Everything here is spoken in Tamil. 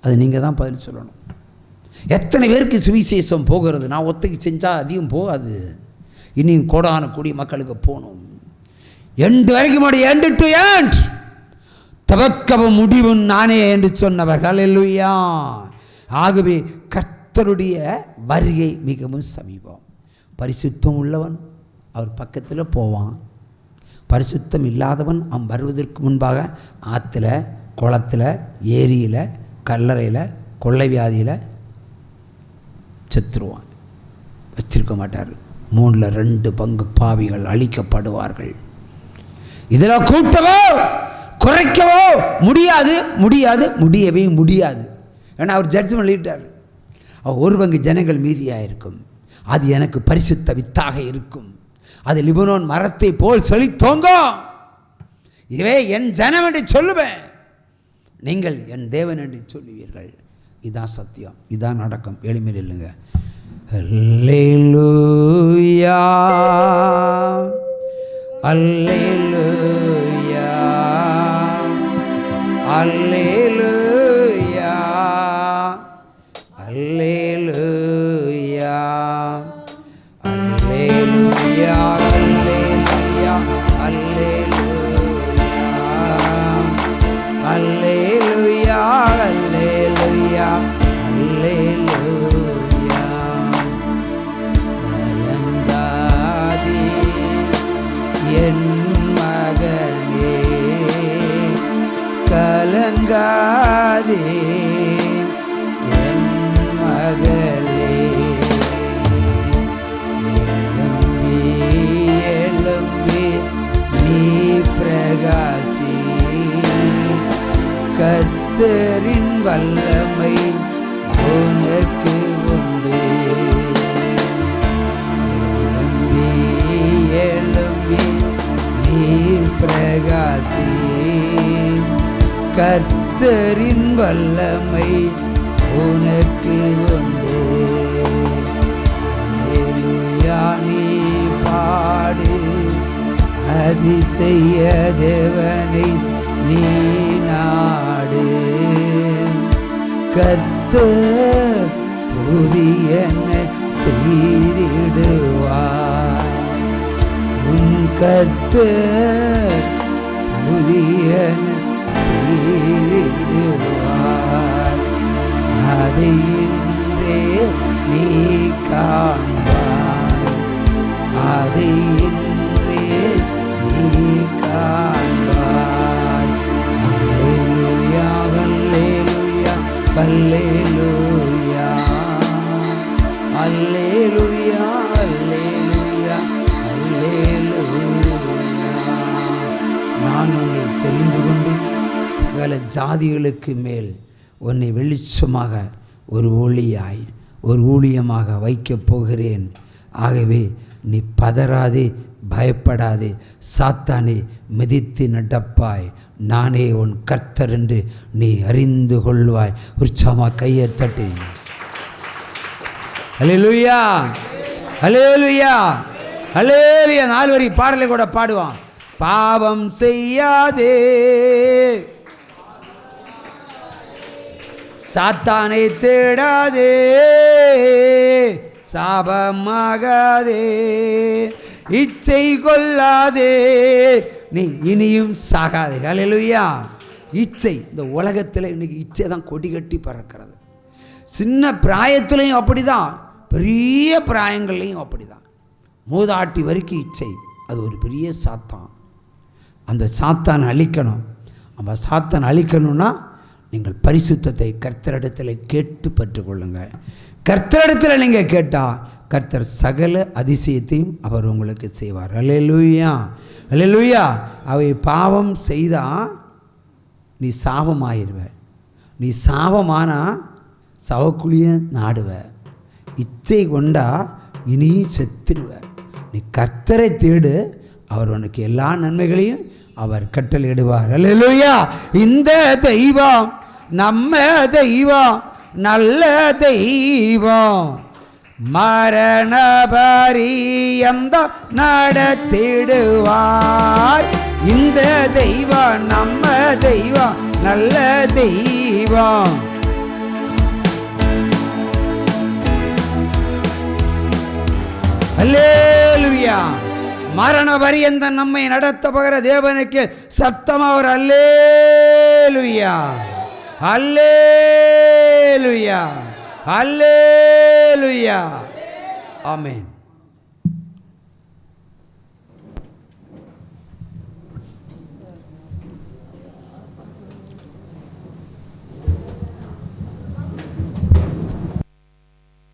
அது நீங்கள் தான் பதில் சொல்லணும். எத்தனை பேருக்கு சுவிசேஷம் போகிறது? நான் ஒத்தைக்கு செஞ்சால் அதிகம் போகாது, இனியும் கோடான கூடிய மக்களுக்கு போகணும். எண்டு வரைக்கும் எண்டு டு எண்ட் தவக்கவும் முடிவும் நானே என்று சொன்னவர்கள். அல்லேலூயா. ஆகவே கர்த்தருடைய வருகை மிகவும் சமீபம். பரிசுத்தம் உள்ளவன் அவர் பக்கத்தில் போவான், பரிசுத்தம் இல்லாதவன் அவன் வருவதற்கு முன்பாக ஆற்றுல, குளத்தில், ஏரியில், கல்லறையில், கொள்ளை வியாதியில் செத்துருவான். வச்சிருக்க மாட்டார். 3/2 பங்கு பாவிகள் அழிக்கப்படுவார்கள். இதில் கூட்டவோ குறைக்கவோ முடியாது, முடியவே முடியாது. ஏன்னா அவர் ஜட்ஜ்மெண்ட் எழுதிட்டார். அவர் 1 பங்கு ஜனங்கள் மீதியாக இருக்கும். அது எனக்கு பரிசுத்த வித்தாக இருக்கும். அது லிபனோன் மரத்தை போல் செழித்தோங்கும். இதுவே என் ஜனம் என்று சொல்லுவேன், நீங்கள் என் தேவன் என்று சொல்லுவீர்கள். இதான் சத்தியம், இதான் நடக்கும். எளிமையில் இல்லைங்க. அல்லேலூயா, அல்லேலூயா, அல்லேலூயா, அல்லேலூயா, அல்லேலூயா, அல்லேலூயா, அல்லேலூயா, அல்லேலூயா, அல்லேலூயா. கலங்காதே என் மகனே, கலங்காதே என் மகளே. எழும்பி எழும்பி நீ பிரகாசி, கர்த்தரின் வல்லமை உனக்கு உண்டு. எழும்பி எழும்பி நீ பிரகாசி, கர்த்தரின் வல்லமை உனக்கு உண்டு. அல்லேலூயா நீ பாடு, அதிசய தேவனை நீ நாடு. கர்த்தர் புதியன செய்திடுவார், உன் கர்த்தர் புதியன செய்திடுவார். அதை இன்றே நீ காண்பாய், அதை இன்றே நீ காண்பாய். அல்லேலூயா, அல்லேலூயா, அல்லேலூயா, அல்லேலூயா, அல்லேலூயா, அல்லேலூயா. நான் உன்னை தெரிந்து கொண்டு சகல ஜாதிகளுக்கு மேல் உன்னை வெளிச்சமாக ஒரு ஒளியாய் ஒரு ஊழியமாக வைக்கப் போகிறேன். ஆகவே நீ பதறாதே, பயப்படாதே, சாத்தானே மிதித்து நடப்பாய். நானே உன் கர்த்தர் என்று நீ அறிந்து கொள்வாய். உற்சாகமாக கையை தட்டு. அல்லேலூயா, அல்லேலூயா, அல்லேலூயா. 4 வரி பாடலை கூட பாடுவான். பாவம் செய்யாதே, சாத்தானை தேடாதே, சாபமாகாதே, இச்சை கொள்ளாதே, நீ இனியும் சாகாதே. அல்லேலூயா. இச்சை இந்த உலகத்தில் இன்னைக்கு இச்சை தான் கொடி கட்டி பறக்கிறது. சின்ன பிராயத்திலையும் அப்படிதான், பெரிய பிராயங்கள்லையும் அப்படிதான். மூதாட்டி வரைக்கும் இச்சை. அது ஒரு பெரிய சாத்தான். அந்த சாத்தானை அழிக்கணும். அந்த சாத்தானை அழிக்கணும்னா நீங்கள் பரிசுத்தத்தை கர்த்தரிடத்தில் கேட்டு பெற்றுக்கொள்ளுங்கள். கர்த்தரிடத்தில் நீங்கள் கேட்டால் கர்த்தர் சகல அதிசயத்தையும் அவர் உங்களுக்கு செய்வார். அல்லேலூயா, அல்லேலூயா. அவை பாவம் செய்தால் நீ சாபமாயிருவ. நீ சாபமானா சவக்குழிய நாடுவ. இச்சை கொண்டா இனி செத்துருவ. நீ கர்த்தரை தேடு, அவர் உனக்கு எல்லா நன்மைகளையும் அவர் கட்டளையிடுவார். அல்லேலூயா. இந்த தெய்வம் நம்ம தெய்வம், நல்ல தெய்வம், மரண பரியந்த நடத்திடுவார். இந்த தெய்வம் நம்ம தெய்வம் நல்ல தெய்வம். அல்லேலூயா. மரண பரியந்த நம்மை நடத்த போகிற தேவனுக்கு சத்தமா ஒரு அல்லேலூயா, அல்லேலூயா, அல்லேலூயா. ஆமென்.